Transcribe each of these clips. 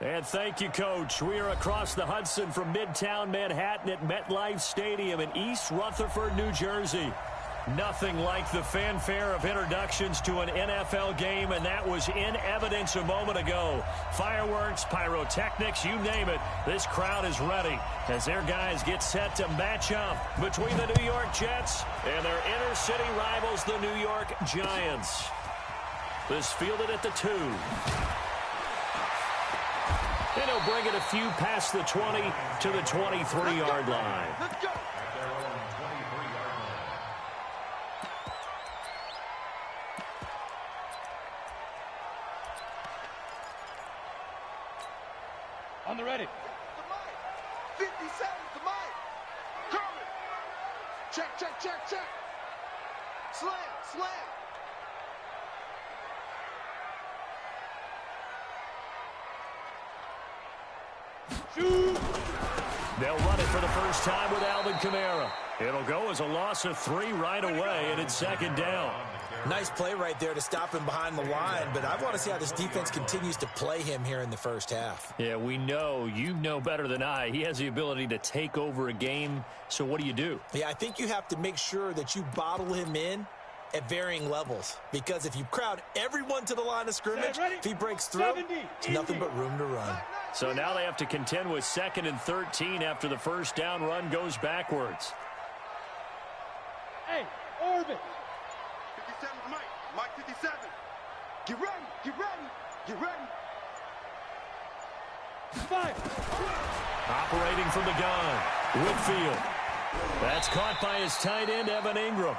And thank you, Coach. We are across the Hudson from Midtown Manhattan at MetLife Stadium in East Rutherford, New Jersey. Nothing like the fanfare of introductions to an NFL game, and that was in evidence a moment ago. Fireworks, pyrotechnics, you name it. This crowd is ready as their guys get set to match up between the New York Jets and their inner city rivals, the New York Giants. This fielded at the 2. And he'll bring it a few past the 20 to the 23-yard line. Let's go. On the ready. 57 to Mike. Curry. Check, check, check, check. Slam, slam. Shoot. They'll run it for the first time with Alvin Kamara. It'll go as a loss of 3 right away, and it's second down. Nice play right there to stop him behind the line, but I want to see how this defense continues to play him here in the first half. Yeah, we know. You know better than I. He has the ability to take over a game, so what do? Yeah, I think you have to make sure that you bottle him in at varying levels, because if you crowd everyone to the line of scrimmage, if he breaks through, it's nothing but room to run. So now they have to contend with 2nd and 13 after the first down run goes backwards. Hey, orbit. 57 to Mike. Mike 57. Get ready, get ready, get ready. 5. Operating from the gun, Whitfield. That's caught by his tight end, Evan Ingram.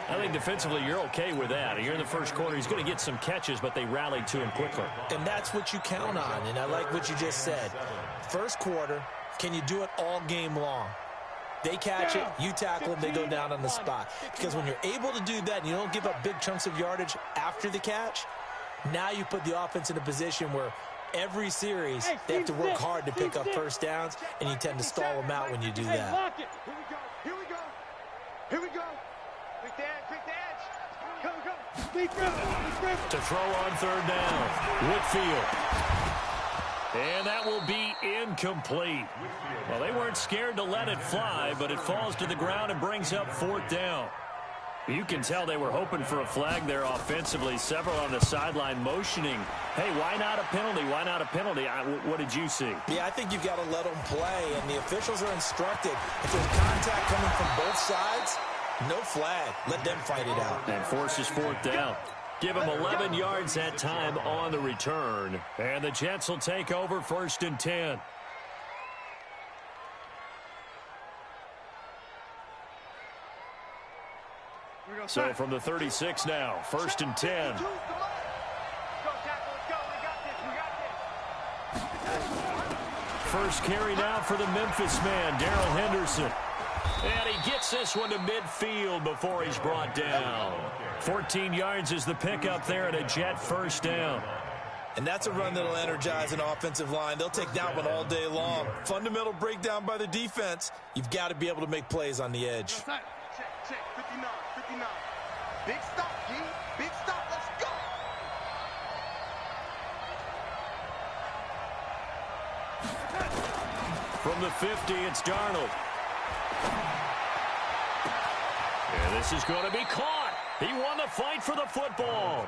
I think defensively you're okay with that. You're in the first quarter. He's going to get some catches, but they rallied to him quickly. And that's what you count on, and I like what you just said. First quarter, can you do it all game long? They catch it, you tackle them, they go down on the spot. Because when you're able to do that and you don't give up big chunks of yardage after the catch, now you put the offense in a position where every series they have to work hard to pick up first downs, and you tend to stall them out when you do that. Lock it. Here we go, here we go, here we go. Quick the edge, quick the edge. Go, go. Big grip. To throw on third down, Whitfield. And that will be incomplete. Well, they weren't scared to let it fly, but it falls to the ground and brings up 4th down. You can tell they were hoping for a flag there offensively. Several on the sideline motioning, hey, why not a penalty? Why not a penalty? What did you see? Yeah, I think you've got to let them play, and the officials are instructed. If there's contact coming from both sides, no flag. Let them fight it out. And forces 4th down. Give him 11 yards that time on the return. And the Jets will take over 1st and 10. So from the 36 now, 1st and 10. First carry now for the Memphis man, Darrell Henderson. And he gets this one to midfield before he's brought down. 14 yards is the pickup there at a Jet first down. And that's a run that'll energize an offensive line. They'll take that one all day long. Fundamental breakdown by the defense. You've got to be able to make plays on the edge. Check, check. 59, 59. Big stop, G. Big stop. Let's go. From the 50, it's Darnold. And this is going to be caught. He won the fight for the football.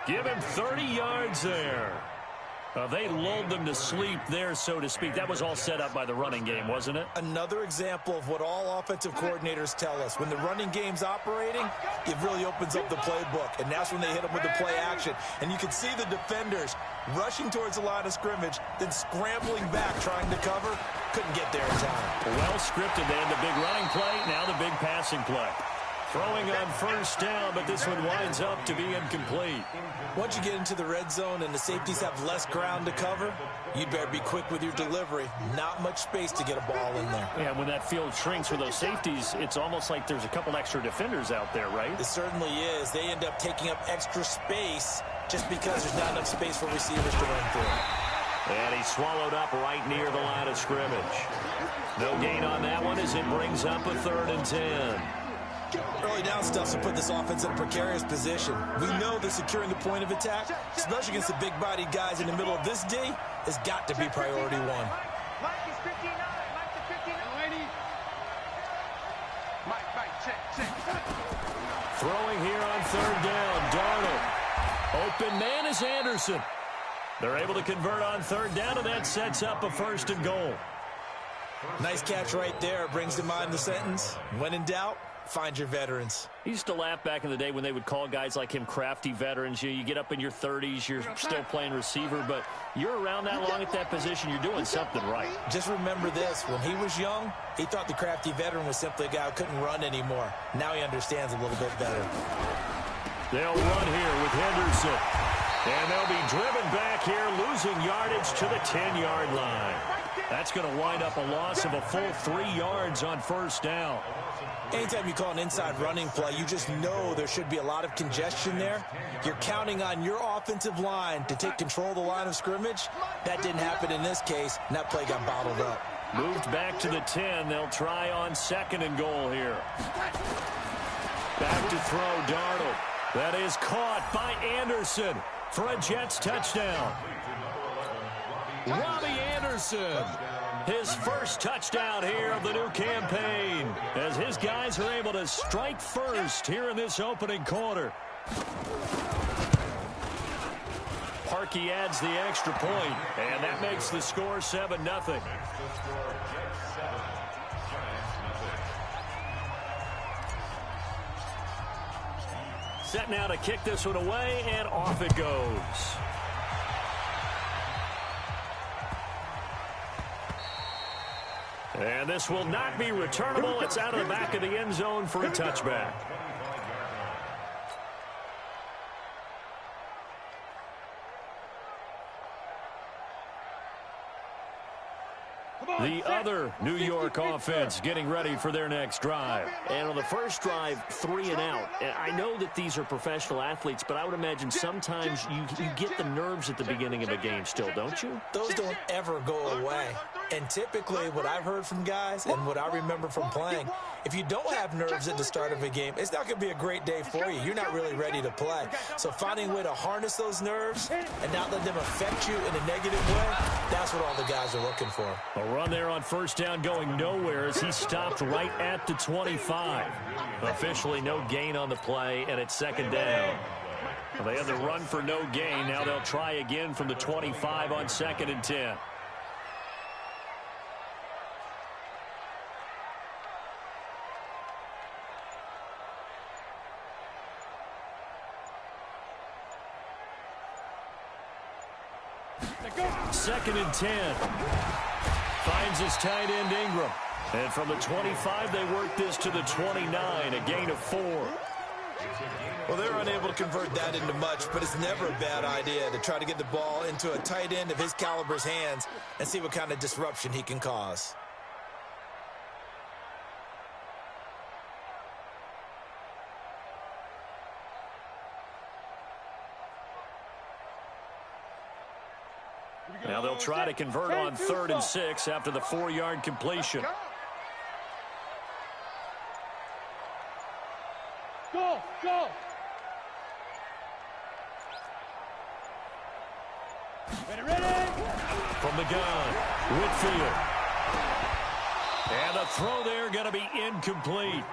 Give him 30 yards there. They lulled them to sleep there, so to speak. That was all set up by the running game, wasn't it? Another example of what all offensive coordinators tell us. When the running game's operating, it really opens up the playbook. And that's when they hit them with the play action. And you can see the defenders rushing towards the line of scrimmage, then scrambling back, trying to cover. Couldn't get there in time. Well scripted. They had the big running play, now the big passing play. Throwing on first down, but this one winds up to be incomplete. Once you get into the red zone and the safeties have less ground to cover, you'd better be quick with your delivery. Not much space to get a ball in there. Yeah, when that field shrinks for those safeties, it's almost like there's a couple extra defenders out there, right? It certainly is. They end up taking up extra space just because there's not enough space for receivers to run through. And he's swallowed up right near the line of scrimmage. No gain on that one as it brings up a 3rd and 10. Early down stuff will put this offense in a precarious position. We know that securing the point of attack, especially against the big-bodied guys in the middle of this D, has got to be priority one. Mike is 59. Mike to 59. Mike, check. Throwing here on third down, Darnold. Open man is Anderson. They're able to convert on third down, and that sets up a 1st and goal. Nice catch right there. Brings to mind the sentence, when in doubt, find your veterans. He used to laugh back in the day when they would call guys like him crafty veterans. You get up in your 30s, you're still playing receiver, but you're around that long at that position, you're doing something right. Just remember this, when he was young, he thought the crafty veteran was simply a guy who couldn't run anymore. Now he understands a little bit better. They'll run here with Henderson. And they'll be driven back here, losing yardage to the 10-yard line. That's going to wind up a loss of a full 3 yards on 1st down. Anytime you call an inside running play, you just know there should be a lot of congestion there. You're counting on your offensive line to take control of the line of scrimmage. That didn't happen in this case, and that play got bottled up. Moved back to the 10. They'll try on 2nd and goal here. Back to throw, Darnold. That is caught by Anderson for a Jets touchdown. Robbie Anderson, his first touchdown here of the new campaign, as his guys are able to strike first here in this opening quarter. Parkey adds the extra point, and that makes the score 7-0. Set now to kick this one away, and off it goes. And this will not be returnable. It's out of the back of the end zone for a touchback. The other New York offense getting ready for their next drive. And on the first drive, 3 and out. And I know that these are professional athletes, but I would imagine sometimes you get the nerves at the beginning of a game still, don't you? Those don't ever go away. And typically what I've heard from guys and what I remember from playing, if you don't have nerves at the start of a game, it's not going to be a great day for you. You're not really ready to play. So finding a way to harness those nerves and not let them affect you in a negative way, that's what all the guys are looking for. A run there on 1st down going nowhere as he stopped right at the 25. Officially no gain on the play, and it's 2nd down. Well, they had the run for no gain. Now they'll try again from the 25 on 2nd and 10. Second and 10. Finds his tight end Ingram. And from the 25, they work this to the 29, a gain of 4. Well, they're unable to convert that into much, but it's never a bad idea to try to get the ball into a tight end of his caliber's hands and see what kind of disruption he can cause. Now they'll try to convert on 3rd and 6 after the 4-yard completion. Go! Ready! From the gun, Whitfield. And the throw there going to be incomplete.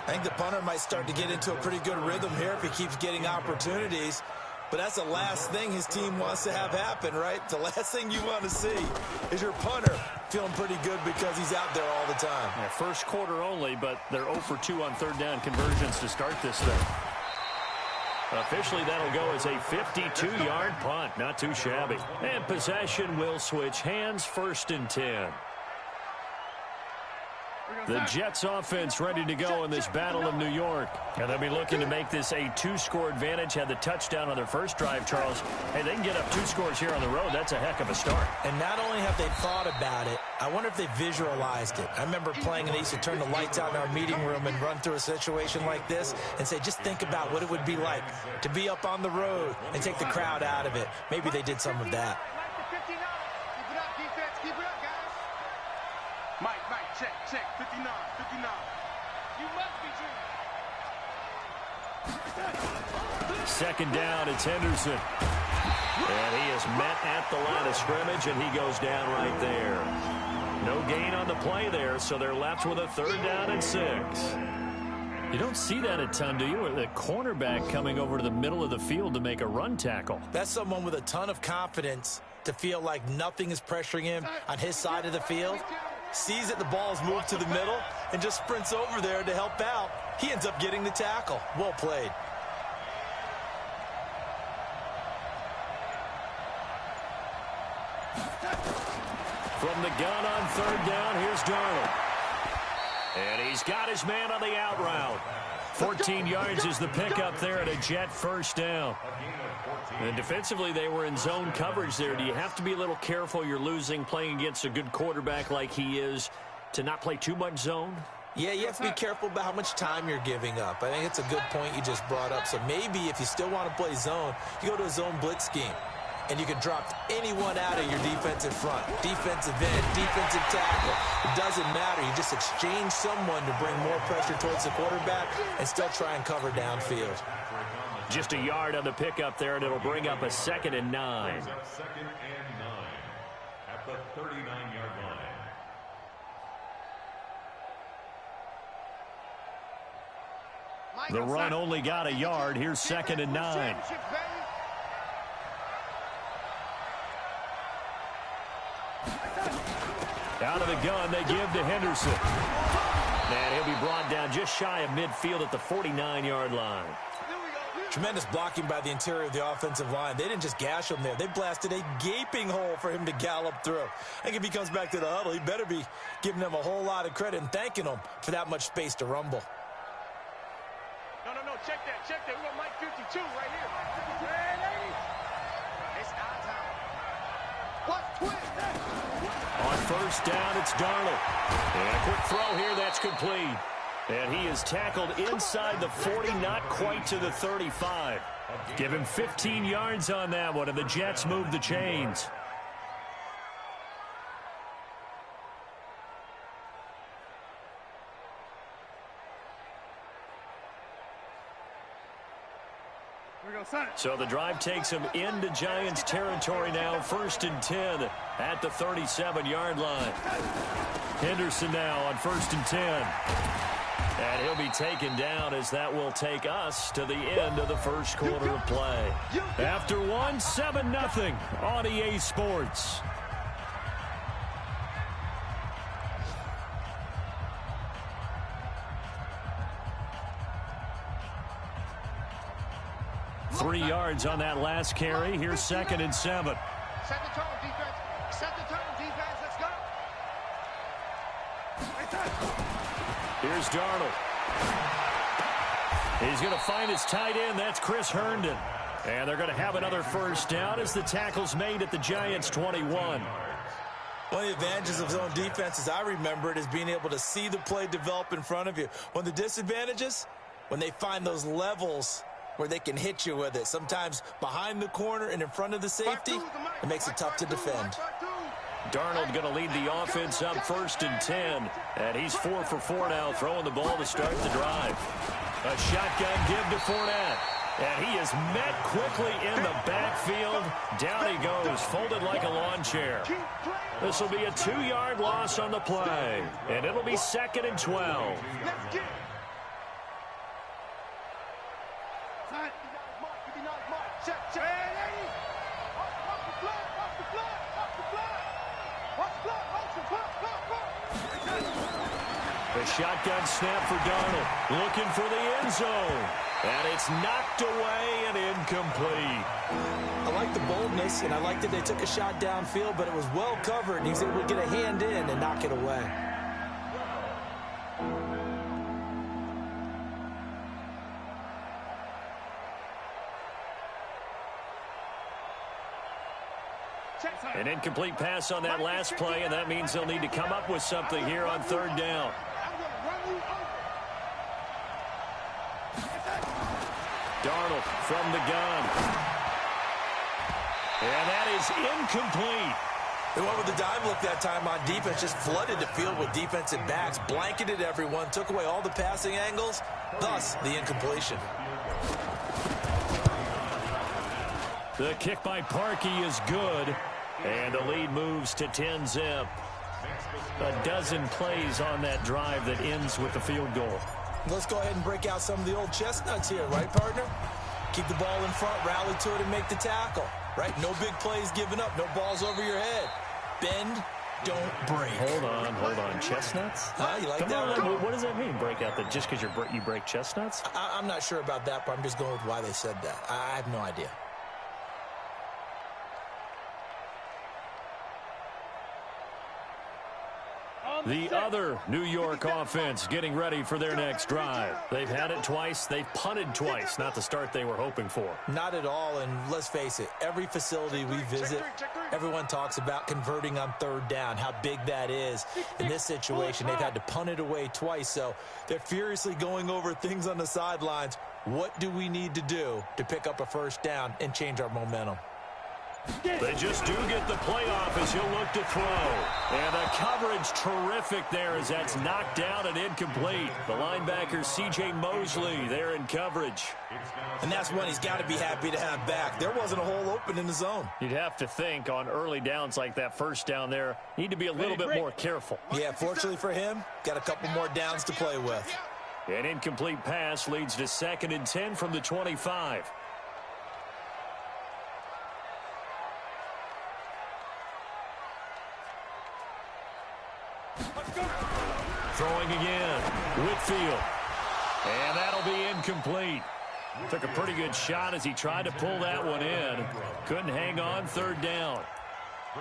I think the punter might start to get into a pretty good rhythm here if he keeps getting opportunities. But that's the last thing his team wants to have happen, right? The last thing you want to see is your punter feeling pretty good because he's out there all the time. Yeah, first quarter only, but they're 0 for 2 on 3rd down conversions to start this thing. Officially, that'll go as a 52-yard punt. Not too shabby. And possession will switch hands, 1st and 10. The Jets offense ready to go in this Battle of New York. And they'll be looking to make this a 2-score advantage. Had the touchdown on their first drive, Charles. Hey, they can get up 2 scores here on the road. That's a heck of a start. And not only have they thought about it, I wonder if they visualized it. I remember playing and they used to turn the lights out in our meeting room and run through a situation like this and say, just think about what it would be like to be up on the road and take the crowd out of it. Maybe they did some of that. Keep it up, defense. Keep it up, guys. Mike, check, 59. You must be dreaming. Second down, it's Henderson. And he is met at the line of scrimmage, and he goes down right there. No gain on the play there, so they're left with a 3rd down and 6. You don't see that a ton, do you? The cornerback coming over to the middle of the field to make a run tackle. That's someone with a ton of confidence to feel like nothing is pressuring him on his side of the field. Sees that the ball's moved to the middle and just sprints over there to help out. He ends up getting the tackle. Well played. From the gun on 3rd down, here's Darnold. And he's got his man on the out route. 14 yards is the pickup there at a Jet 1st down. And defensively, they were in zone coverage there. Do you have to be a little careful you're losing playing against a good quarterback like he is to not play too much zone? Yeah, you have to be careful about how much time you're giving up. I think it's a good point you just brought up. So maybe if you still want to play zone, you go to a zone blitz scheme. And you can drop anyone out of your defensive front. Defensive end, defensive tackle. It doesn't matter. You just exchange someone to bring more pressure towards the quarterback and still try and cover downfield. Just a yard on the pickup there, and it'll bring up a 2nd and 9. 2nd and 9 at the 39-yard line. The run only got a yard. Here's 2nd and 9. Out of the gun, they give to Henderson. And he'll be brought down just shy of midfield at the 49-yard line. Tremendous blocking by the interior of the offensive line. They didn't just gash him there. They blasted a gaping hole for him to gallop through. I think if he comes back to the huddle, he better be giving them a whole lot of credit and thanking them for that much space to rumble. No, check that. We got Mike 52 right here. It's our time. What's twist? On 1st down, it's Darnold. And a quick throw here, that's complete. And he is tackled inside the 40, not quite to the 35. Give him 15 yards on that one, and the Jets move the chains. So the drive takes him into Giants territory now. 1st and 10 at the 37-yard line. Henderson now on 1st and 10. And he'll be taken down as that will take us to the end of the 1st quarter of play. After 1, 7-0 on EA Sports. Three yards on that last carry. Here's 2nd and 7. Set the tone, defense. Set the tone, defense. Let's go. Here's Darnold. He's going to find his tight end. That's Chris Herndon. And they're going to have another 1st down as the tackle's made at the Giants' 21. One of the advantages of zone defense, as I remember it, is being able to see the play develop in front of you. One of the disadvantages, when they find those levels where they can hit you with it. Sometimes behind the corner and in front of the safety, it makes it tough to defend. Darnold going to lead the offense up 1st and 10. And he's 4 for 4 now, throwing the ball to start the drive. A shotgun give to Fournette. And he is met quickly in the backfield. Down he goes, folded like a lawn chair. This will be a 2-yard loss on the play. And it'll be 2nd and 12. The shotgun snap for Darnold. Looking for the end zone. And it's knocked away and incomplete. I like the boldness, and I like that they took a shot downfield, but it was well covered, and he was able to get a hand in and knock it away. An incomplete pass on that last play, and that means they'll need to come up with something here on 3rd down. Darnold from the gun. And that is incomplete. They went with the dime look that time on defense, just flooded the field with defensive backs, blanketed everyone, took away all the passing angles, thus the incompletion. The kick by Parkey is good, and the lead moves to 10-zip. A dozen plays on that drive that ends with the field goal. Let's go ahead and break out some of the old chestnuts here, right, partner? Keep the ball in front, rally to it, and make the tackle, right? No big plays given up, no balls over your head. Bend, don't break. Hold on. Chestnuts? You like Come that? on. What does that mean, break out? That just because you break chestnuts? I'm not sure about that, but I'm just going with why they said that. I have no idea. The other New York offense getting ready for their next drive. They've had it twice. They've punted twice. Not the start they were hoping for. Not at all, and let's face it, every facility we visit, everyone talks about converting on third down, how big that is. In this situation, they've had to punt it away twice, so they're furiously going over things on the sidelines. What do we need to do to pick up a first down and change our momentum? They just do get the playoff as he'll look to throw. And the coverage terrific there as that's knocked down and incomplete. The linebacker C.J. Mosley there in coverage. And that's one he's got to be happy to have back. There wasn't a hole open in the zone. You'd have to think on early downs like that first down there, need to be a little bit more careful. Yeah, fortunately for him, got a couple more downs to play with. An incomplete pass leads to 2nd and 10 from the 25. Throwing again, Whitfield. And that'll be incomplete. Took a pretty good shot as he tried to pull that one in. Couldn't hang on, 3rd down.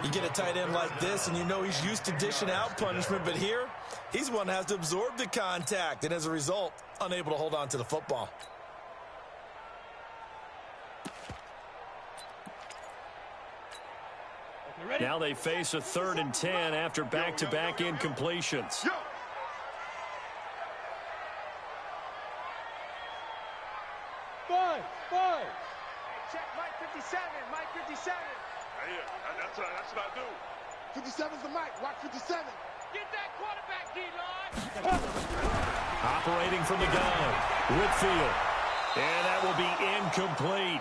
You get a tight end like this, and you know he's used to dishing out punishment, but here, he's one that has to absorb the contact, and as a result, unable to hold on to the football. Now they face a 3rd and 10 after back-to-back incompletions. Five. Check Mike 57. Mike 57. Yeah, that's what I do. 57's the mic. Watch 57. Get that quarterback, D-line. Operating from the gun, Whitfield. And that will be incomplete.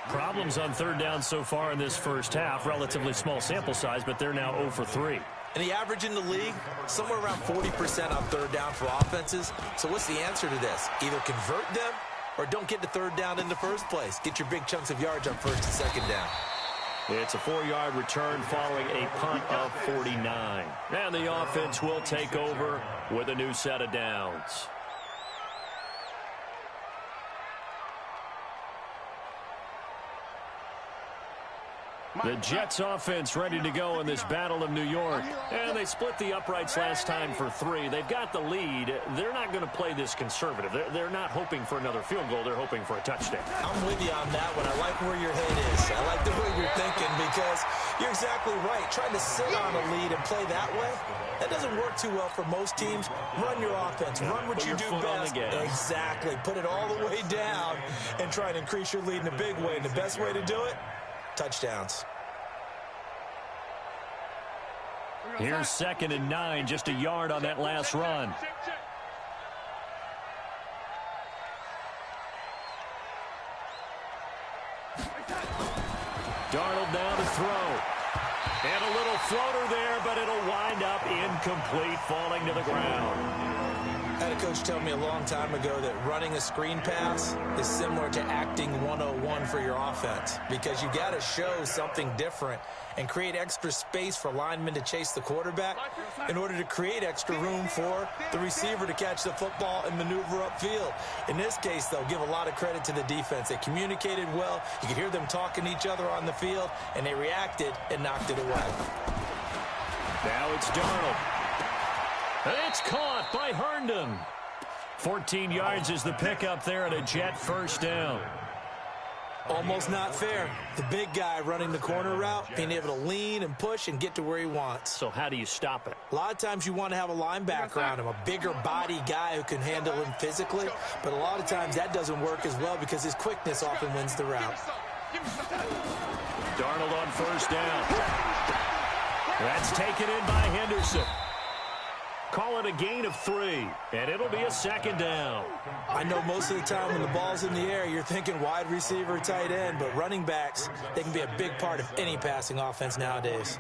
Problems on 3rd down so far in this first half. Relatively small sample size, but they're now 0 for 3. And the average in the league, somewhere around 40% on 3rd down for offenses. So what's the answer to this? Either convert them or don't get the 3rd down in the first place. Get your big chunks of yards on 1st and 2nd down. It's a 4-yard return following a punt of 49. And the offense will take over with a new set of downs. The Jets offense ready to go in this Battle of New York. And they split the uprights last time for 3. They've got the lead. They're not going to play this conservative. They're not hoping for another field goal. They're hoping for a touchdown. I'm with you on that one. I like where your head is. I like the way you're thinking because you're exactly right. Trying to sit on a lead and play that way, that doesn't work too well for most teams. Run your offense. Run what you do best. Exactly. Put it all the way down and try and increase your lead in a big way. And the best way to do it, touchdowns. Here's 2nd and 9, just a yard on that last run. Darnold now to throw. And a little floater there, but it'll wind up incomplete, falling to the ground. I had a coach tell me a long time ago that running a screen pass is similar to acting 101 for your offense because you got to show something different and create extra space for linemen to chase the quarterback in order to create extra room for the receiver to catch the football and maneuver upfield. In this case, though, give a lot of credit to the defense. They communicated well. You could hear them talking to each other on the field, and they reacted and knocked it away. Now it's Darnold. And it's caught by Herndon. 14 yards is the pickup there at a Jet 1st down. Almost not fair. The big guy running the corner route, being able to lean and push and get to where he wants. So how do you stop it? A lot of times you want to have a linebacker on him, a bigger body guy who can handle him physically. But a lot of times that doesn't work as well because his quickness often wins the route. Darnold on 1st down. That's taken in by Henderson. Call it a gain of 3, and it'll be a second down. I know most of the time when the ball's in the air, you're thinking wide receiver, tight end, but running backs, they can be a big part of any passing offense nowadays.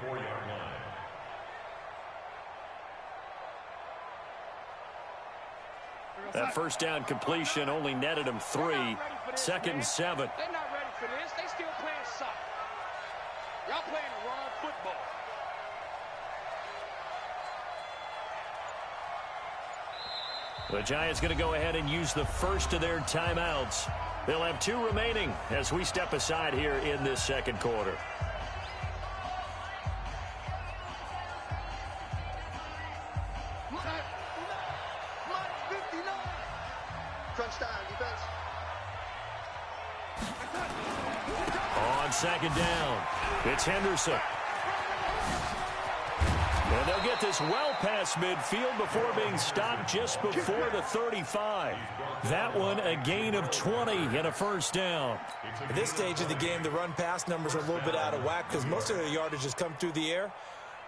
That first down completion only netted him 3. Second and 7. They're not ready for this. They still playing soft. Y'all playing the wrong football. The Giants going to go ahead and use the first of their timeouts. They'll have 2 remaining as we step aside here in this second quarter. Crunch time, defense. On second down, it's Henderson. And they'll get this well past midfield before being stopped just before the 35. That one a gain of 20 and a first down. At this stage of the game, the run-pass numbers are a little bit out of whack because most of the yardage has come through the air.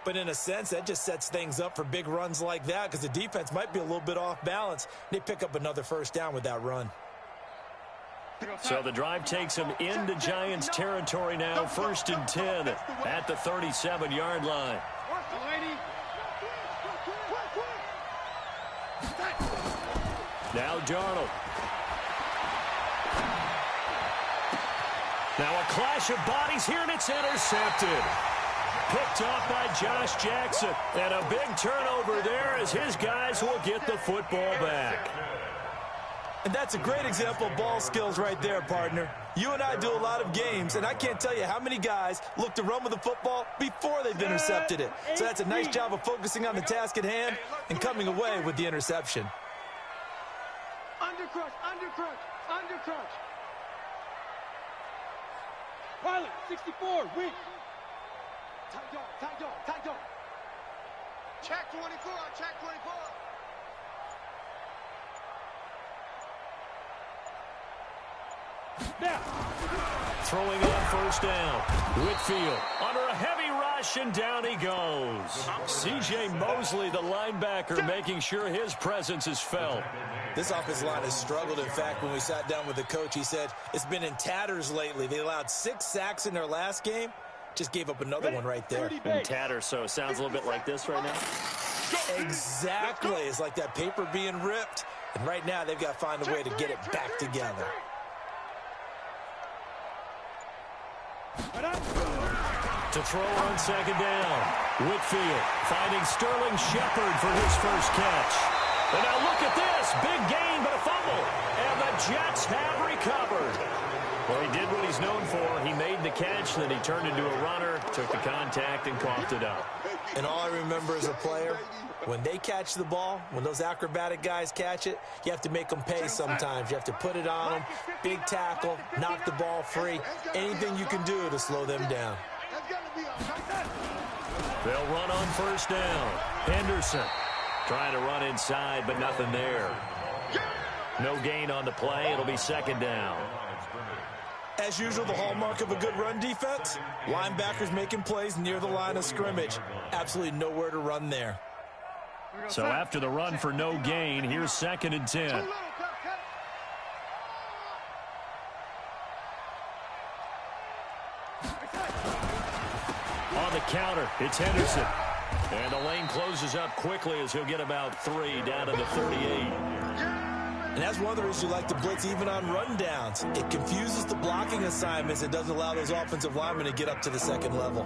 But in a sense, that just sets things up for big runs like that because the defense might be a little bit off balance. They pick up another first down with that run. So the drive takes them into Giants territory now, first and 10 at the 37-yard line. Now Darnold. Now a clash of bodies here, and it's intercepted. Picked off by Josh Jackson. And a big turnover there as his guys will get the football back. And that's a great example of ball skills right there, partner. You and I do a lot of games, and I can't tell you how many guys look to run with the football before they've intercepted it. So that's a nice job of focusing on the task at hand and coming away with the interception. Undercrush, undercrush, undercrush. Pilot, 64, weak. Tight dog. Check 24, check 24. Now. Throwing on first down. Whitfield under a heavy rush, and down he goes. C.J. Mosley, the linebacker, making sure his presence is felt. This offensive line has struggled. In fact, when we sat down with the coach, he said it's been in tatters lately. They allowed 6 sacks in their last game. Just gave up another one right there. In tatters, so it sounds a little bit like this right now. Exactly. It's like that paper being ripped. And right now, they've got to find a way to get it back together. To throw on second down. Whitfield finding Sterling Shepard for his first catch. And now look at this. Big gain, but a fumble. And the Jets have recovered. Well, he did what he's known for. He made the catch, then he turned into a runner, took the contact, and coughed it up. And all I remember as a player, when they catch the ball, when those acrobatic guys catch it, you have to make them pay sometimes. You have to put it on them, big tackle, knock the ball free, anything you can do to slow them down. They'll run on first down. Henderson trying to run inside, but nothing there. No gain on the play. It'll be second down. As usual, the hallmark of a good run defense, linebackers making plays near the line of scrimmage. Absolutely nowhere to run there. So after the run for no gain, here's second and 10. On the counter, it's Henderson. And the lane closes up quickly as he'll get about 3 down to the 38. And that's one of the reasons you like to blitz even on rundowns. It confuses the blocking assignments. It doesn't allow those offensive linemen to get up to the second level.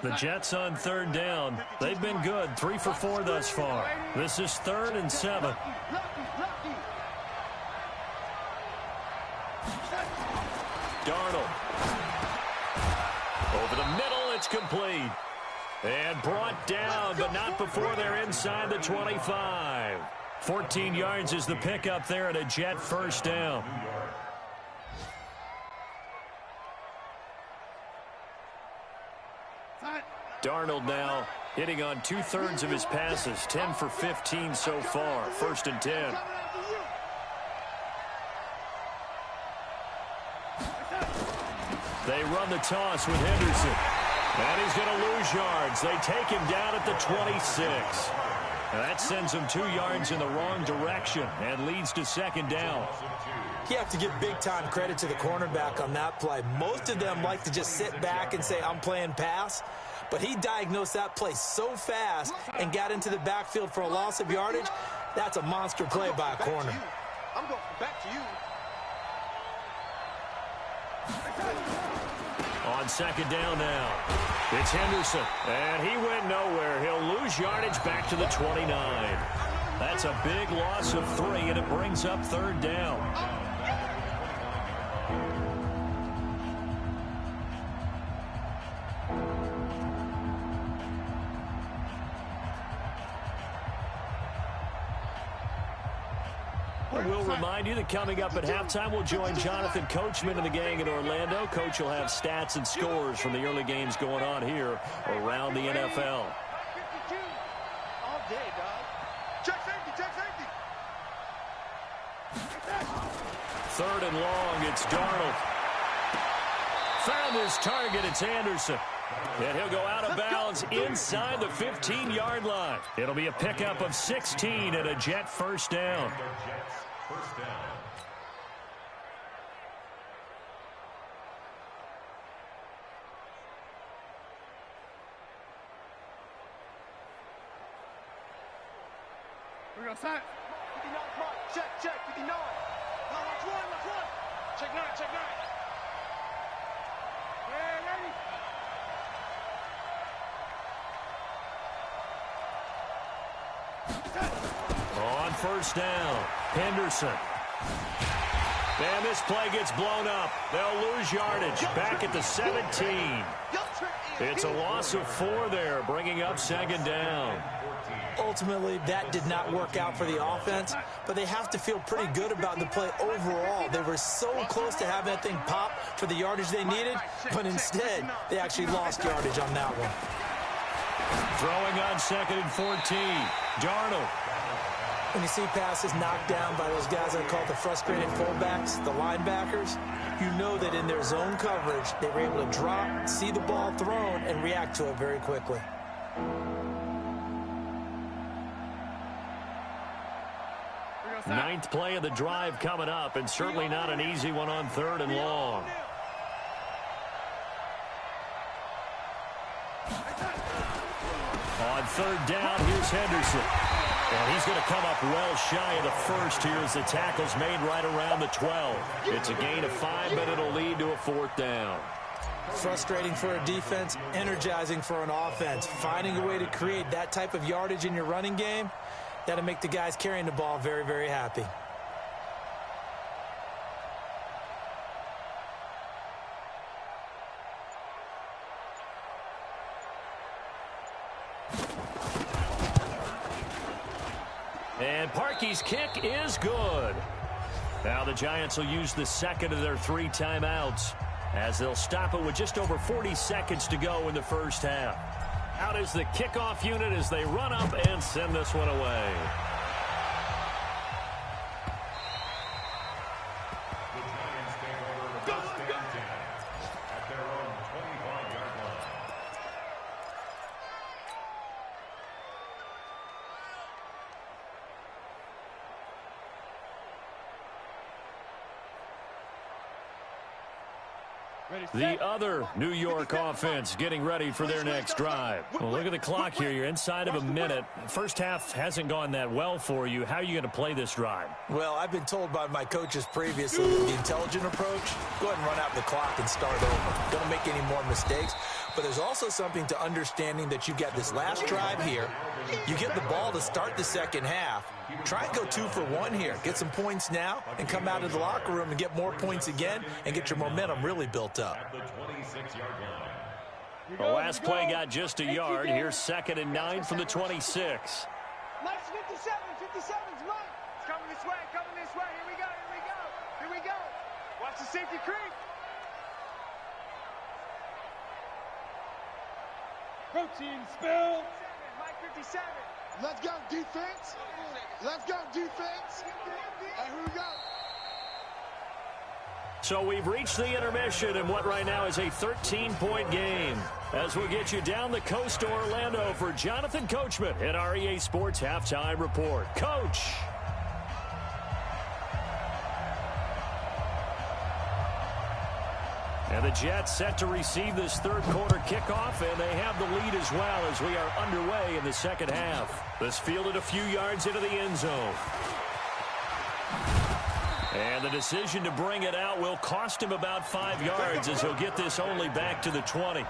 The Jets on third down. They've been good, 3 for 4 thus far. This is 3rd and 7. Darnold. Over the middle, it's complete. And brought down, but not before they're inside the 25. 14 yards is the pickup there at a Jet first down. Darnold now hitting on 2/3 of his passes, 10 for 15 so far. 1st and 10. They run the toss with Henderson. And he's going to lose yards. They take him down at the 26. And that sends him 2 yards in the wrong direction and leads to second down. You have to give big-time credit to the cornerback on that play. Most of them like to just sit back and say, I'm playing pass. But he diagnosed that play so fast and got into the backfield for a loss of yardage. That's a monster play by a corner. I'm going back to you. On second down now, it's Henderson, and he went nowhere. He'll lose yardage back to the 29. That's a big loss of 3, and it brings up third down. We'll remind you that coming up at halftime, we'll join Jonathan Coachman and the gang in Orlando. Coach will have stats and scores from the early games going on here around the NFL. All day, dog. Check safety, check safety. Third and long, it's Darnold. Found his target, it's Anderson. And he'll go out of bounds inside the 15-yard line. It'll be a pickup of 16 and a Jet first down. We're going to sign. 59 mark. Check, 59. Now watch one. Check 9. Hey, ready? On first down, Henderson. And this play gets blown up. They'll lose yardage back at the 17. It's a loss of 4 there, bringing up second down. Ultimately, that did not work out for the offense, but they have to feel pretty good about the play overall. They were so close to having that thing pop for the yardage they needed, but instead, they actually lost yardage on that one. Throwing on second and 14, Darnold. When you see passes knocked down by those guys I call the frustrated fullbacks, the linebackers, you know that in their zone coverage, they were able to drop, see the ball thrown, and react to it very quickly. Ninth play of the drive coming up, and certainly not an easy one on third and long. On third down, here's Henderson. And he's going to come up well shy of the first here as the tackle's made right around the 12. It's a gain of 5, but it'll lead to a fourth down. Frustrating for a defense, energizing for an offense. Finding a way to create that type of yardage in your running game, that'll make the guys carrying the ball very, very happy. And Parkey's kick is good. Now the Giants will use the second of their 3 timeouts as they'll stop it with just over 40 seconds to go in the first half. Out is the kickoff unit as they run up and send this one away. The other New York offense getting ready for their next drive. Well, look at the clock here. You're inside of a minute. First half hasn't gone that well for you. How are you going to play this drive? Well, I've been told by my coaches previously that the intelligent approach, go ahead and run out the clock and start over. Don't make any more mistakes. But there's also something to understanding that you've got this last drive here. You get the ball to start the second half. Try and go 2 for 1 here. Get some points now and come out of the locker room and get more points again and get your momentum really built up. The last play got just a yard. Here's second and 9 from the 26. Nice 57. 57's mine. It's coming this way. Here we go. Watch the safety creep. Protein spill. Mike 57. Let's go, defense. Let's go, defense. And here we go. So we've reached the intermission in what right now is a 13-point game. As we get you down the coast to Orlando for Jonathan Coachman at our EA Sports Halftime Report. Coach. And the Jets set to receive this third quarter kickoff, and they have the lead as well as we are underway in the second half. This fielded a few yards into the end zone. And the decision to bring it out will cost him about 5 yards as he'll get this only back to the 20.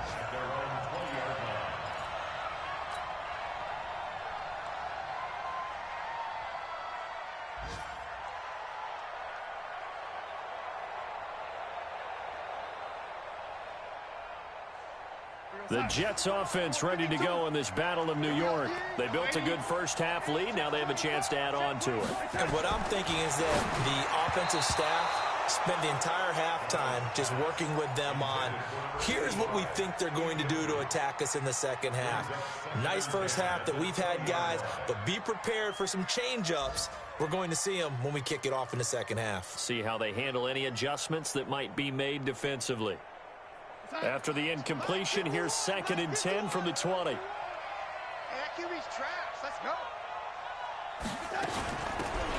The Jets offense ready to go in this Battle of New York. They built a good first-half lead. Now they have a chance to add on to it. And what I'm thinking is that the offensive staff spent the entire halftime just working with them on, here's what we think they're going to do to attack us in the second half. Nice first half that we've had, guys, but be prepared for some change-ups. We're going to see them when we kick it off in the second half. See how they handle any adjustments that might be made defensively. After the incompletion, here's 2nd and 10 from the 20. Hey, that QB's trash. Let's go.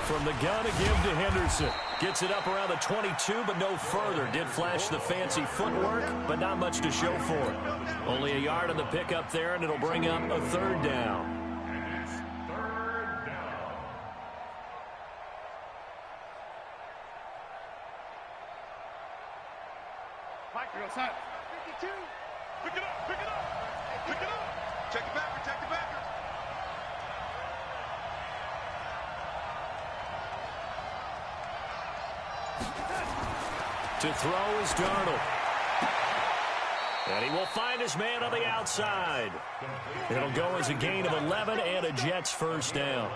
From the gun, a give to Henderson. Gets it up around the 22, but no further. Did flash the fancy footwork, but not much to show for it. Only a yard on the pickup there, and it'll bring up a 3rd down. Outside. 52. Pick it up, pick it up, pick it up. Check the backer, check the backer. To throw is Darnold. And he will find his man on the outside. It'll go as a gain of 11 and a Jets first down.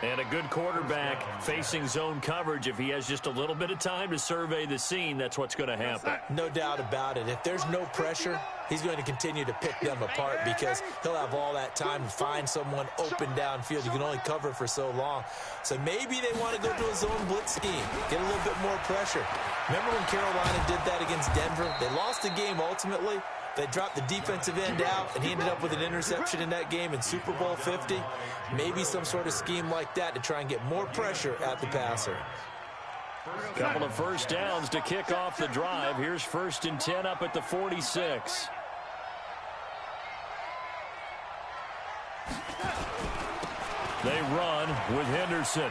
And a good quarterback facing zone coverage. If he has just a little bit of time to survey the scene, that's what's going to happen. No doubt about it. If there's no pressure, he's going to continue to pick them apart because he'll have all that time to find someone open downfield. You can only cover for so long. So maybe they want to go to a zone blitz scheme, get a little bit more pressure. Remember when Carolina did that against Denver? They lost the game ultimately. They dropped the defensive end out, and he ended up with an interception in that game in Super Bowl 50. Maybe some sort of scheme like that to try and get more pressure at the passer. Couple of first downs to kick off the drive. Here's 1st and 10 up at the 46. They run with Henderson.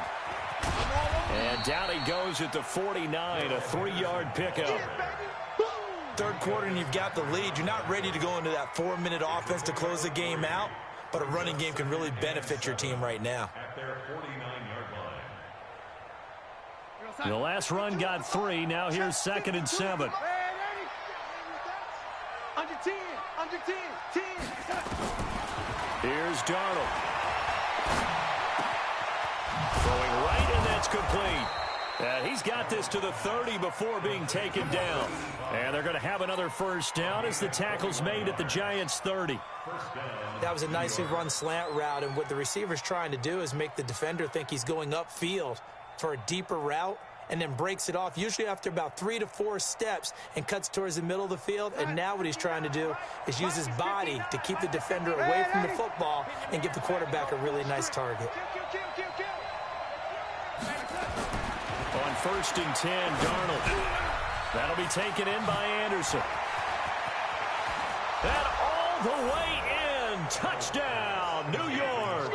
And down he goes at the 49, a 3-yard pickup. Third quarter and you've got the lead. You're not ready to go into that 4-minute offense to close the game out, but a running game can really benefit your team right now. The last run got 3. Now here's 2nd and 7. Under 10, under 10, 10. Here's Darnold. Throwing right, and that's complete. And he's got this to the 30 before being taken down. And they're going to have another first down as the tackle's made at the Giants' 30. That was a nicely run slant route, and what the receiver's trying to do is make the defender think he's going upfield for a deeper route and then breaks it off, usually after about 3 to 4 steps, and cuts towards the middle of the field. And now what he's trying to do is use his body to keep the defender away from the football and give the quarterback a really nice target. On 1st and 10, Darnold. That'll be taken in by Anderson. And all the way in. Touchdown, New York.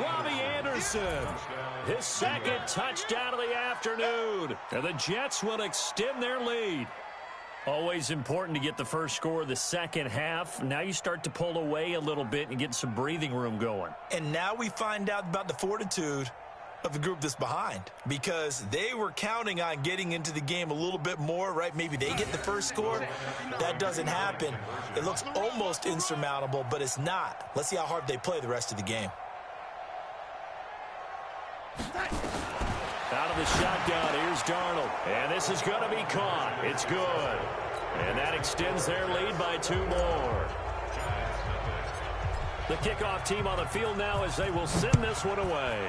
Robbie Anderson. His 2nd touchdown of the afternoon. And the Jets will extend their lead. Always important to get the first score of the second half. Now you start to pull away a little bit and get some breathing room going. And now we find out about the fortitude of the group that's behind, because they were counting on getting into the game a little bit more, right? Maybe they get the first score. That doesn't happen. It looks almost insurmountable, but it's not. Let's see how hard they play the rest of the game. Out of the shotgun, here's Darnold. And this is going to be caught. It's good. And that extends their lead by 2 more. The kickoff team on the field now as they will send this one away.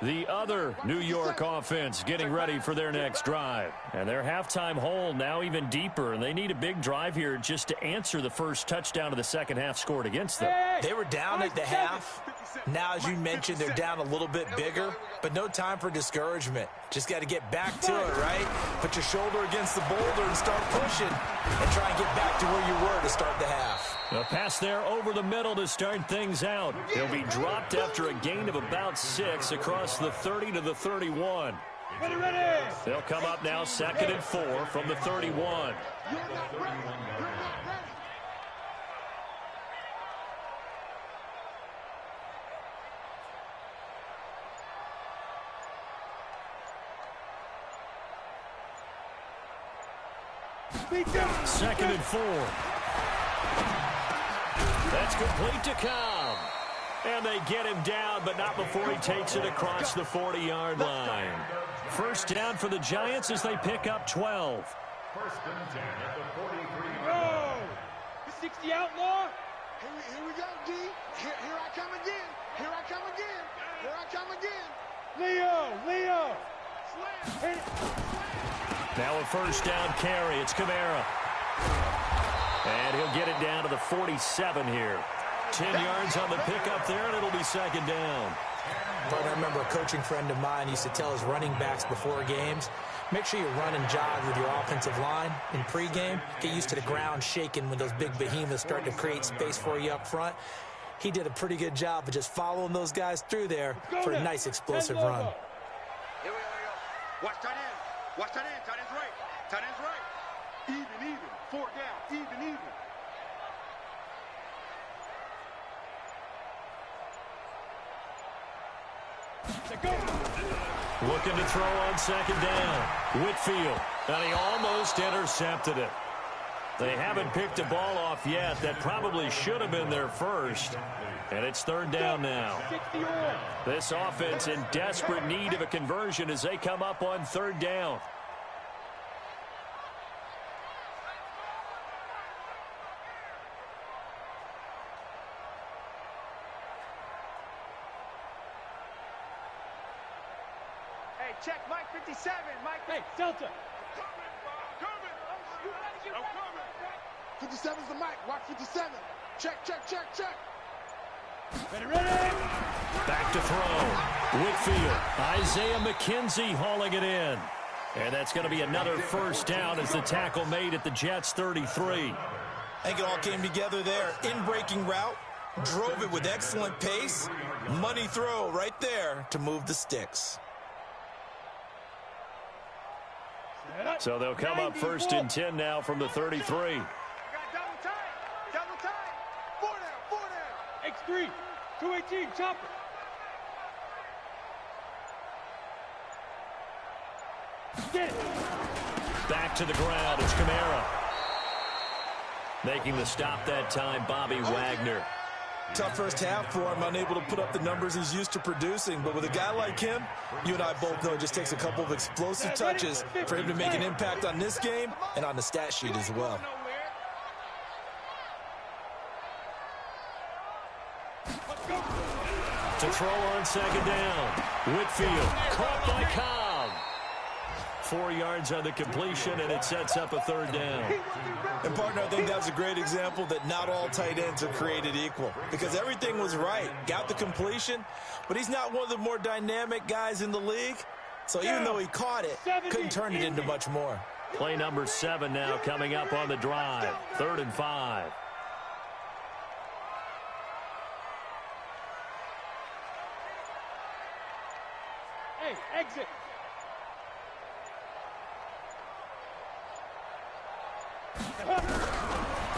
The other New York offense getting ready for their next drive. And their halftime hole now even deeper, and they need a big drive here just to answer the first touchdown of the second half scored against them. They were down at the half. Now, as you mentioned, they're down a little bit bigger, but no time for discouragement. Just got to get back to it, right? Put your shoulder against the boulder and start pushing and try and get back to where you were to start the half. A pass there over the middle to start things out. He'll be dropped after a gain of about 6 across the 30 to the 31. They'll come up now 2nd and 4 from the 31. Second and 4. That's complete to Cobb. And they get him down, but not before he takes it across the 40-yard line. First down for the Giants as they pick up 12. First and 10 at the 43. 60 outlaw. Here we go, D. Here I come again. Here I come again. Here I come again. Leo. Slam. Now a first down carry. It's Kamara. And he'll get it down to the 47 here. 10 yards on the pickup there, and it'll be second down. But I remember a coaching friend of mine used to tell his running backs before games, make sure you run and jog with your offensive line in pregame. Get used to the ground shaking when those big behemoths start to create space for you up front. He did a pretty good job of just following those guys through there for a nice explosive run. Here we go. Watch tight end. Watch tight end. Tight end's right. Tight end's right. Even. 4 down. Even. Looking to throw on second down. Whitfield. And he almost intercepted it. They haven't picked a ball off yet. That probably should have been their first. And it's third down now. This offense in desperate need of a conversion as they come up on third down. Hey, check Mike 57. Mike. Hey, Delta. 57's the mic. Watch 57. Check. Ready. Back to throw. Whitfield. Isaiah McKenzie hauling it in. And that's going to be another first down as the tackle made at the Jets' 33. I think it all came together there. In-breaking route. Drove it with excellent pace. Money throw right there to move the sticks. So they'll come up first and 10 now from the 33. Double time. 4 down. X3. 218. Chopper. Get it. Back to the ground. It's Kamara. Making the stop that time, Bobby Wagner. Tough first half for him, unable to put up the numbers he's used to producing. But with a guy like him, you and I both know it just takes a couple of explosive touches for him to make an impact on this game and on the stat sheet as well. To throw on second down. Whitfield caught by Cobb. 4 yards on the completion, and it sets up a third down. And, partner, I think that's a great example that not all tight ends are created equal because everything was right. Got the completion, but he's not one of the more dynamic guys in the league. So even though he caught it, couldn't turn it into much more. Play number 7 now coming up on the drive. 3rd and 5. Hey, exit.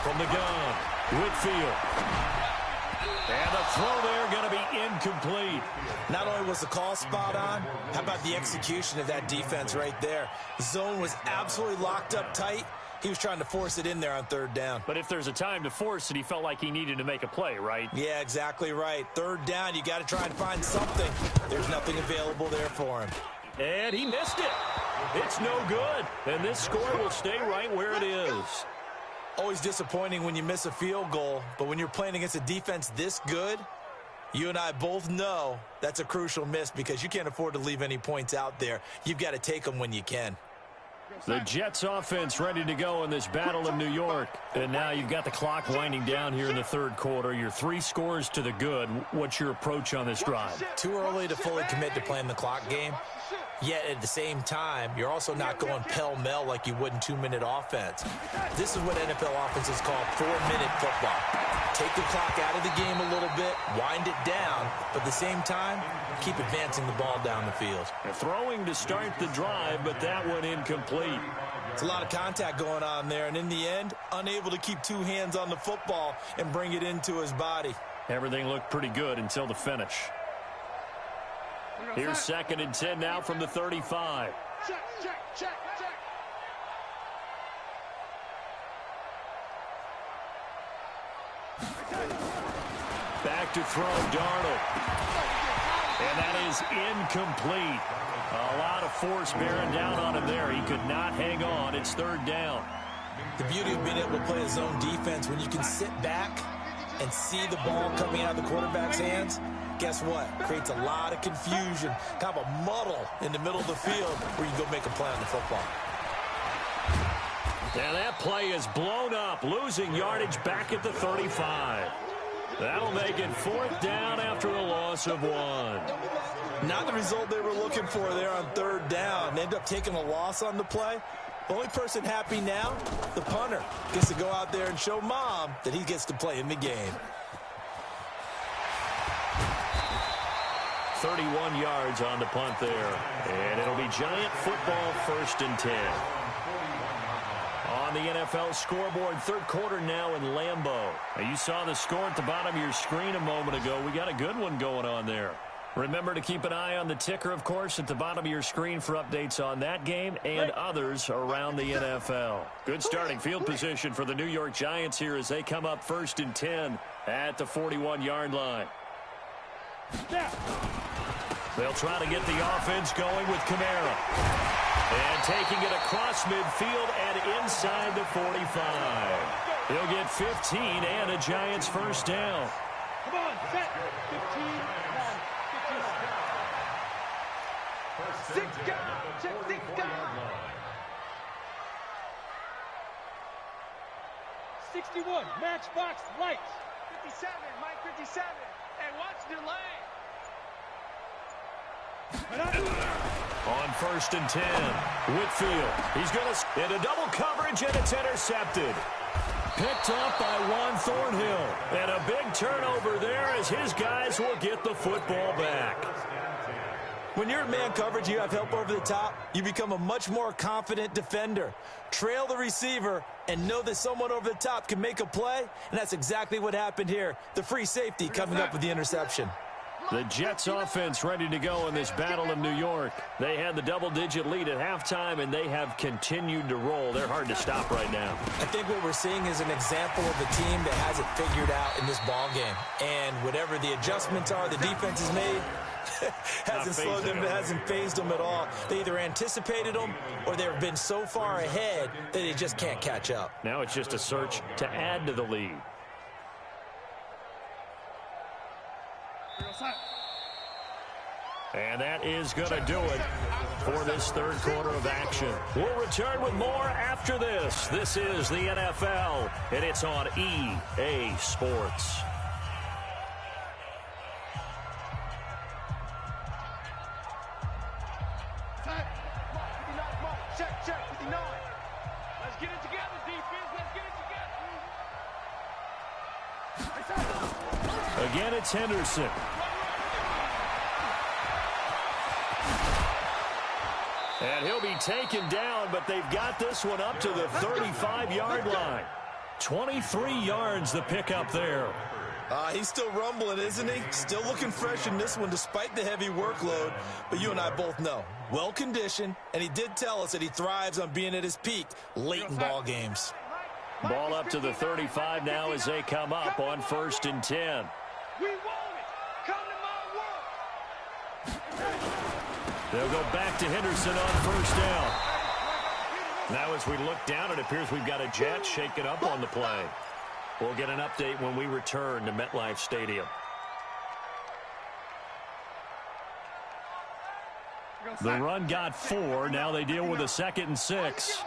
From the gun, Whitfield. And the throw there going to be incomplete. Not only was the call spot on, how about the execution of that defense right there? The zone was absolutely locked up tight. He was trying to force it in there on third down. But if there's a time to force it, he felt like he needed to make a play, right? Yeah, exactly right. Third down, you got to try and find something. There's nothing available there for him. And he missed it. It's no good. And this score will stay right where it is. Always disappointing when you miss a field goal, but when you're playing against a defense this good, You and I both know that's a crucial miss because you can't afford to leave any points out there. You've got to take them when you can. The Jets offense ready to go in this battle in New York. And now you've got the clock winding down here in the third quarter. You're 3 scores to the good. What's your approach on this drive? Too early to fully commit to playing the clock game. Yet at the same time, you're also not going pell-mell like you would in 2-minute offense. This is what NFL offenses call 4-minute football. Take the clock out of the game a little bit, wind it down, but at the same time, keep advancing the ball down the field. Throwing to start the drive, but that one incomplete. It's a lot of contact going on there, and in the end, unable to keep 2 hands on the football and bring it into his body. Everything looked pretty good until the finish. Here's 2nd and 10 now from the 35. Check, check, check, check. Back to throw, Darnold. And that is incomplete. A lot of force bearing down on him there. He could not hang on. It's 3rd down. The beauty of being able to play a zone defense when you can sit back and see the ball coming out of the quarterback's hands, guess what? Creates a lot of confusion, kind of a muddle in the middle of the field where you can go make a play on the football. And that play is blown up, losing yardage back at the 35. That'll make it 4th down after a loss of 1. Not the result they were looking for there on 3rd down. They ended up taking a loss on the play. The only person happy now, the punter, gets to go out there and show Mom that he gets to play in the game. 31 yards on the punt there. And it'll be Giant football, 1st and 10. On the NFL scoreboard, 3rd quarter now in Lambeau. Now, you saw the score at the bottom of your screen a moment ago. We got a good one going on there. Remember to keep an eye on the ticker, of course, at the bottom of your screen for updates on that game and others around the NFL. Good starting field position for the New York Giants here as they come up 1st and 10 at the 41-yard line. They'll try to get the offense going with Camara. And taking it across midfield and inside the 45. He'll get 15 and a Giants 1st down. Come on, set. 15, 6 down. Check 6 down. 61, matchbox lights. 57, Mike 57. And watch delay. On 1st and 10, Whitfield. He's going to into double coverage, and it's intercepted. Picked up by Juan Thornhill. And a big turnover there as his guys will get the football back. When you're in man coverage, you have help over the top, you become a much more confident defender. Trail the receiver and know that someone over the top can make a play, and that's exactly what happened here. The free safety coming up with the interception. The Jets offense ready to go in this battle in New York. They had the double-digit lead at halftime, and they have continued to roll. They're hard to stop right now. I think what we're seeing is an example of a team that has it figured out in this ball game. And whatever the adjustments are the defense has made, hasn't slowed them, it hasn't phased them at all. They either anticipated them or they've been so far ahead that they just can't catch up. Now it's just a search to add to the lead. And that is going to do it for this 3rd quarter of action. We'll return with more after this. This is the NFL, and it's on EA Sports. Check, check, 59. Let's get it together, defense. Let's get it together. Again, it's Henderson. And he'll be taken down, but they've got this one up to the 35-yard line. 23 yards the pickup there. He's still rumbling, isn't he? Still looking fresh in this one despite the heavy workload. But you and I both know, well-conditioned, and he did tell us that he thrives on being at his peak late in ball games. Ball up to the 35 now as they come up on 1st and 10. We want it. Come to my work. They'll go back to Henderson on 1st down. Now as we look down, it appears we've got a Jet shaking up on the play. We'll get an update when we return to MetLife Stadium. The run got 4. Now they deal with a 2nd and 6.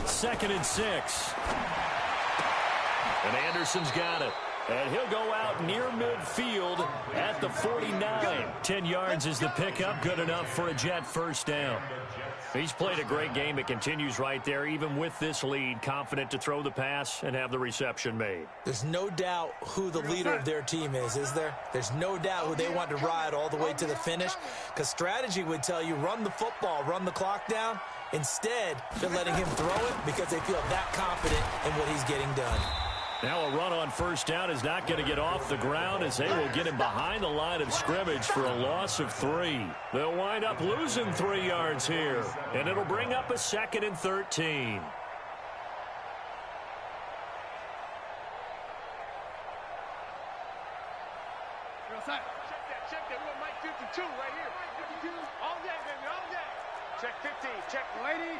Second and 6. And Anderson's got it. And he'll go out near midfield at the 49. 10 yards is the pickup. Good enough for a Jet first down. He's played a great game. It continues right there, even with this lead. Confident to throw the pass and have the reception made. There's no doubt who the leader of their team is there? There's no doubt who they want to ride all the way to the finish. Because strategy would tell you, run the football, run the clock down. Instead, they're letting him throw it because they feel that confident in what he's getting done. Now a run on first down is not going to get off the ground as they will get him behind the line of scrimmage for a loss of 3. They'll wind up losing 3 yards here, and it'll bring up a 2nd and 13. Check that. We're Mike 52 right here. 52. All day, baby, all day. Check 15. Check lady.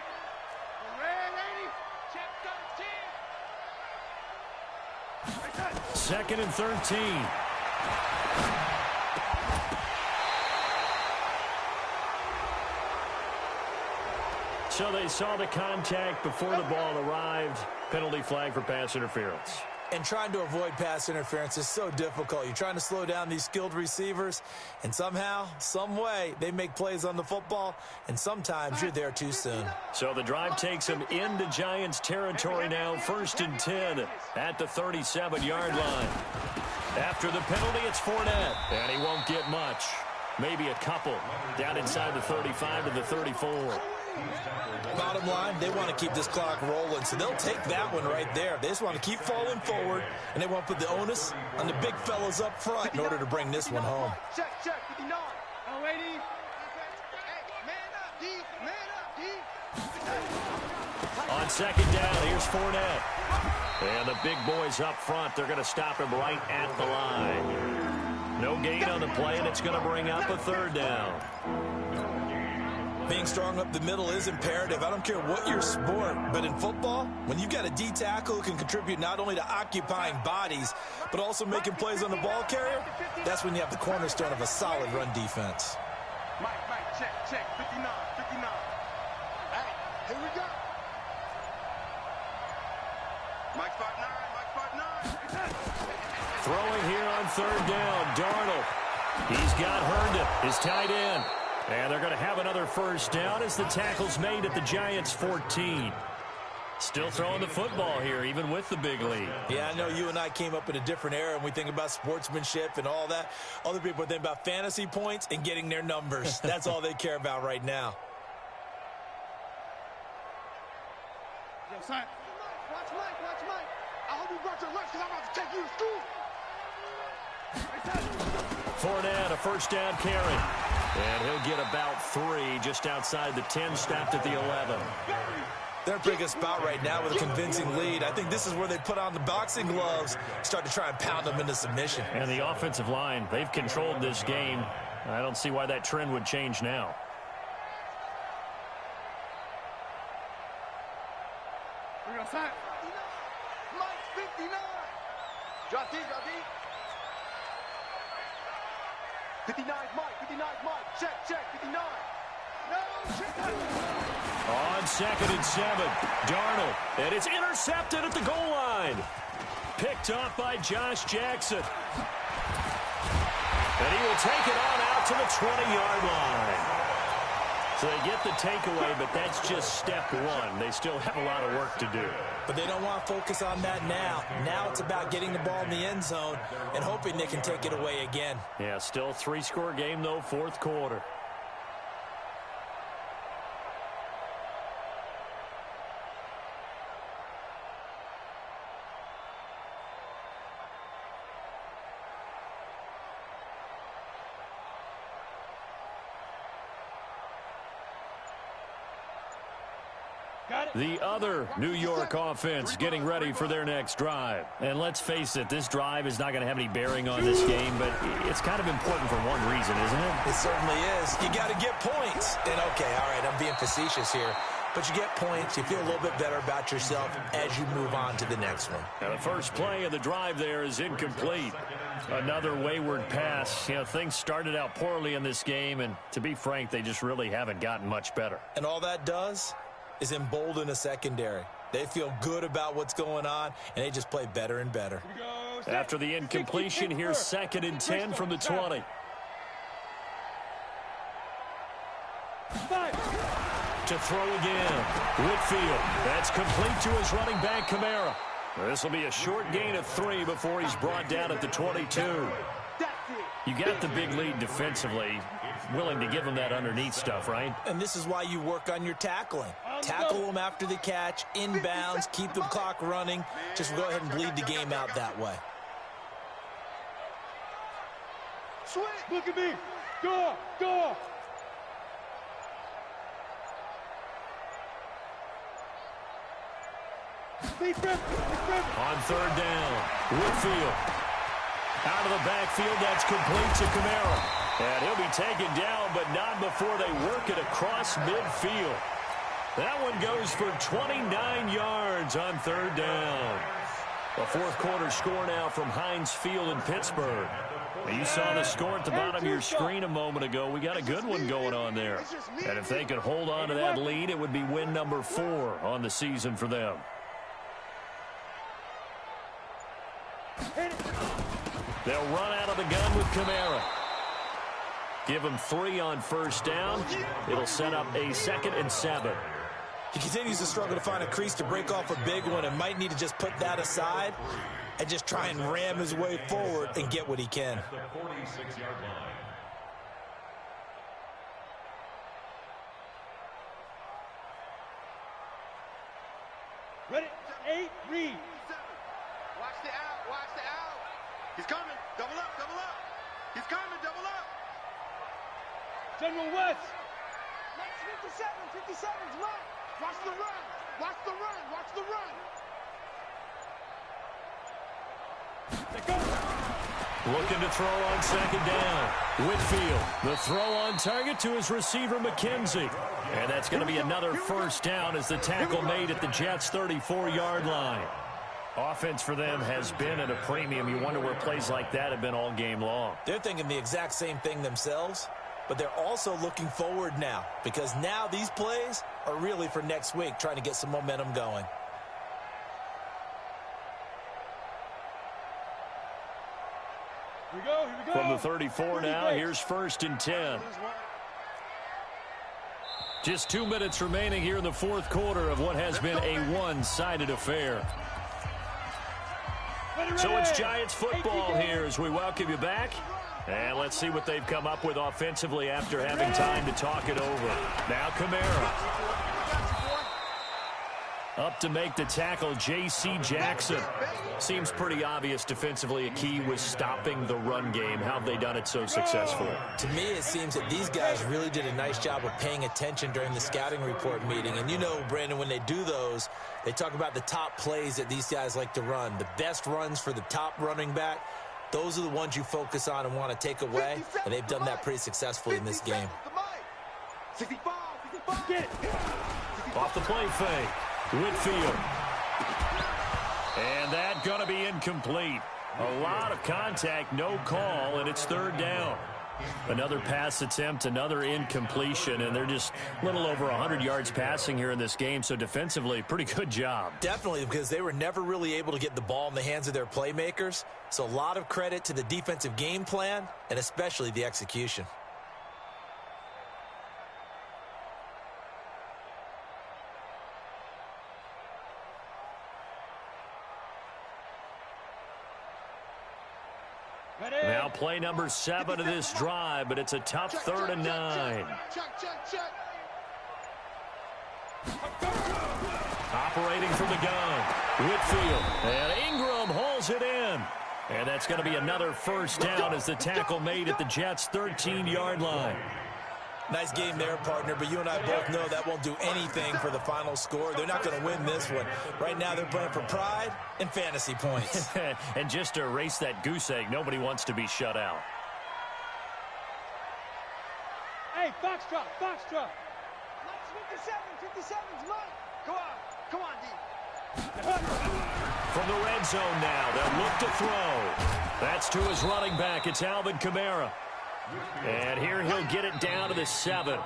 Red lady. Check 13. 2nd and 13. So they saw the contact before the ball arrived. Penalty flag for pass interference. And trying to avoid pass interference is so difficult. You're trying to slow down these skilled receivers, and somehow, some way, they make plays on the football, and sometimes you're there too soon. So the drive takes them into Giants territory now, 1st and 10 at the 37-yard line. After the penalty, it's Fournette, and he won't get much. Maybe a couple down inside the 35 to the 34. Bottom line, they want to keep this clock rolling, so they'll take that one right there. They just want to keep falling forward, and they want to put the onus on the big fellas up front in order to bring this one home. Check, 59. Oh, lady. Man up, D. Man up, D. On 2nd down, here's Fournette. And the big boys up front, they're going to stop him right at the line. No gain on the play, and it's going to bring up a 3rd down. Being strong up the middle is imperative. I don't care what your sport, but in football, when you've got a D tackle who can contribute not only to occupying bodies, but also making plays on the ball carrier, that's when you have the cornerstone of a solid run defense. Mike, check, 59. Hey, here we go. Mike 5'9", Throwing here on 3rd down, Darnold. He's got Herndon, his tight end. And they're going to have another first down as the tackle's made at the Giants' 14. Still throwing the football here, even with the big lead. Yeah, I know you and I came up in a different era, and we think about sportsmanship and all that. Other people think about fantasy points and getting their numbers. That's all they care about right now. Yo, son. Watch Mike. I hope you brought your lunch because I'm about to take you to school. Fournette, a first down carry. And he'll get about 3 just outside the 10, stopped at the 11. They're in a pretty good spot right now with a convincing lead. I think this is where they put on the boxing gloves, start to try and pound them into submission. And the offensive line, they've controlled this game. I don't see why that trend would change now. We're going to sign. Mike 59. Drop D. 59 Mike. Check, 59. No, check. On 2nd and 7, Darnold. And it's intercepted at the goal line. Picked off by Josh Jackson. And he will take it on out to the 20-yard line. So they get the takeaway, but that's just step 1. They still have a lot of work to do. But they don't want to focus on that now. Now it's about getting the ball in the end zone and hoping they can take it away again. Yeah, still a 3-score game, though, 4th quarter. The other New York offense getting ready for their next drive. And let's face it, this drive is not going to have any bearing on this game, but it's kind of important for one reason, isn't it? It certainly is. You got to get points. And, okay, all right, I'm being facetious here. but you get points. You feel a little bit better about yourself as you move on to the next one. And the first play of the drive there is incomplete. Another wayward pass. You know, things started out poorly in this game, and to be frank, they just really haven't gotten much better. And all that does is embolden a secondary. They feel good about what's going on, and they just play better and better. After the incompletion, here's 2nd and 10 from the 20. To throw again. Whitfield. That's complete to his running back, Kamara. This will be a short gain of 3 before he's brought down at the 22. You got the big lead defensively. Willing to give him that underneath stuff, right? And this is why you work on your tackling. Tackle them after the catch, inbounds, keep the clock running. Just go ahead and bleed the game out that way. Switch. Look at me. Go. On 3rd down, Whitfield. Out of the backfield, that's complete to Kamara. And he'll be taken down, but not before they work it across midfield. That one goes for 29 yards on 3rd down. The fourth quarter score now from Heinz Field in Pittsburgh. You saw the score at the bottom of your screen a moment ago. We got a good one going on there. And if they could hold on to that lead, it would be win number 4 on the season for them. They'll run out of the gun with Kamara. Give him 3 on 1st down. It'll set up a 2nd and 7. He continues to struggle to find a crease to break off a big one and might need to just put that aside and just try and ram his way forward and get what he can. Ready? 8, read. Watch the out. He's coming. Double up. He's coming. Double up. General West. Next 57's run. Watch the run. Looking to throw on 2nd down. Whitfield, the throw on target to his receiver, McKenzie. And that's going to be another 1st down as the tackle made at the Jets' 34-yard line. Offense for them has been at a premium. You wonder where plays like that have been all game long. They're thinking the exact same thing themselves, but they're also looking forward now because now these plays are really for next week, trying to get some momentum going. Here we go. From the 34 now, here's 1st and 10. Just 2 minutes remaining here in the fourth quarter of what has been a one-sided affair. So it's Giants football here as we welcome you back. And let's see what they've come up with offensively after having time to talk it over. Now Kamara. Up to make the tackle, J.C. Jackson. Seems pretty obvious defensively a key was stopping the run game. How have they done it so successfully? To me, it seems that these guys really did a nice job of paying attention during the scouting report meeting. And you know, Brandon, when they do those, they talk about the top plays that these guys like to run. The best runs for the top running back, those are the ones you focus on and want to take away. And they've done that pretty successfully in this game. 65. Off the play fake. Whitfield. And that going to be incomplete. A lot of contact, no call, and it's 3rd down. Another pass attempt, another incompletion, and they're just a little over 100 yards passing here in this game, so defensively, pretty good job. Definitely, because they were never really able to get the ball in the hands of their playmakers, so a lot of credit to the defensive game plan and especially the execution. Now play number 7 of this drive, but it's a tough 3rd and 9. Operating from the gun, Whitfield, and Ingram hauls it in. And that's going to be another 1st down as the tackle made at the Jets' 13-yard line. Nice game there, partner, but you and I both know that won't do anything for the final score. They're not going to win this one. Right now they're playing for pride and fantasy points. And just to erase that goose egg, nobody wants to be shut out. Hey, Foxtrot. 57's mine. Come on, D. From the red zone now, they'll look to throw. That's to his running back. It's Alvin Kamara. And here he'll get it down to the 7.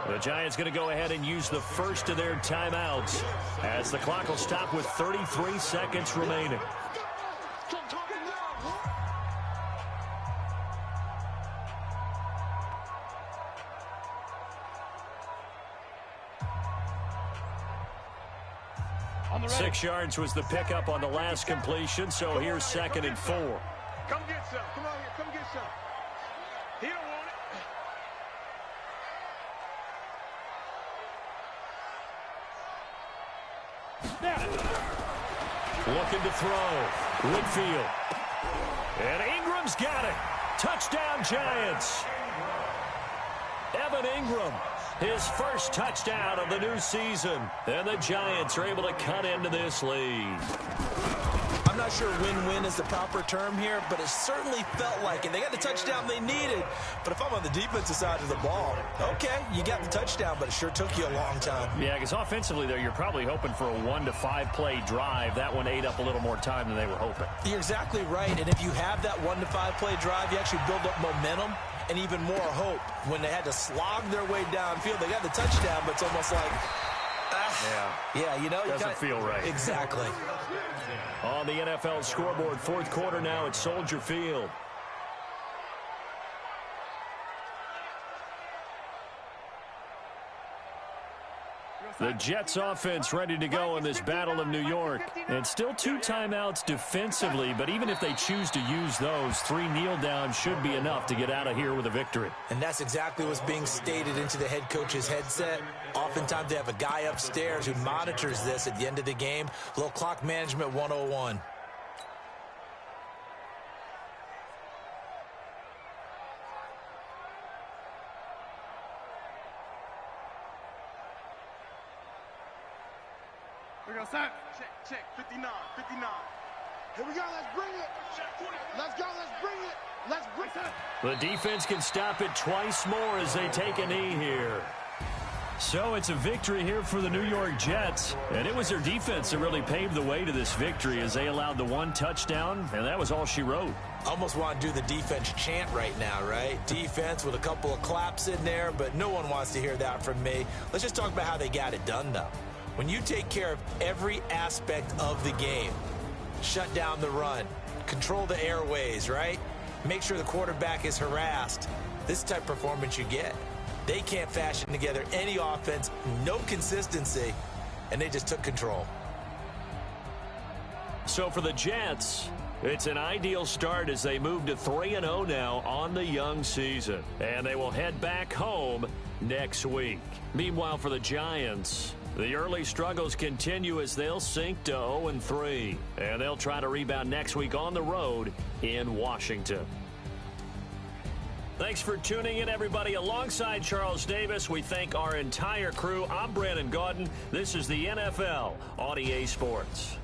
The Giants going to go ahead and use the first of their timeouts as the clock will stop with 33 seconds remaining. Six yards was the pickup on the last completion, so here's 2nd and 4. Come get some. Come on here. Come get some. He don't want it. Looking to throw. Whitfield. And Ingram's got it. Touchdown, Giants. Evan Ingram. His first touchdown of the new season. And the Giants are able to cut into this lead. I'm not sure win-win is the proper term here, but it certainly felt like it. They got the touchdown they needed. But if I'm on the defensive side of the ball, okay, you got the touchdown, but it sure took you a long time. Yeah, because offensively there, you're probably hoping for a 1 to 5 play drive. That one ate up a little more time than they were hoping. You're exactly right. And if you have that 1 to 5 play drive, you actually build up momentum and even more hope. When they had to slog their way downfield, they got the touchdown, but it's almost like, yeah, you know, doesn't feel right. Exactly. On the NFL scoreboard, 4th quarter now at Soldier Field. The Jets offense ready to go in this Battle of New York. And still 2 timeouts defensively, but even if they choose to use those, 3 kneel downs should be enough to get out of here with a victory. And that's exactly what's being stated into the head coach's headset. Oftentimes they have a guy upstairs who monitors this at the end of the game. A little clock management 101. Here we go, son. Check. 59. Here we go. Let's bring it. Let's go. Let's bring it. Let's bring it. The defense can stop it twice more as they take a knee here. So it's a victory here for the New York Jets. And it was their defense that really paved the way to this victory as they allowed the 1 touchdown, and that was all she wrote. Almost want to do the defense chant right now, right? Defense with a couple of claps in there, but no one wants to hear that from me. Let's just talk about how they got it done, though. When you take care of every aspect of the game, shut down the run, control the airways, right? Make sure the quarterback is harassed. This type of performance you get. They can't fashion together any offense, no consistency, and they just took control. So for the Jets, it's an ideal start as they move to 3-0 now on the young season. And they will head back home next week. Meanwhile, for the Giants, the early struggles continue as they'll sink to 0-3. And they'll try to rebound next week on the road in Washington. Thanks for tuning in, everybody. Alongside Charles Davis, we thank our entire crew. I'm Brandon Gaudin. This is the NFL on EA Sports.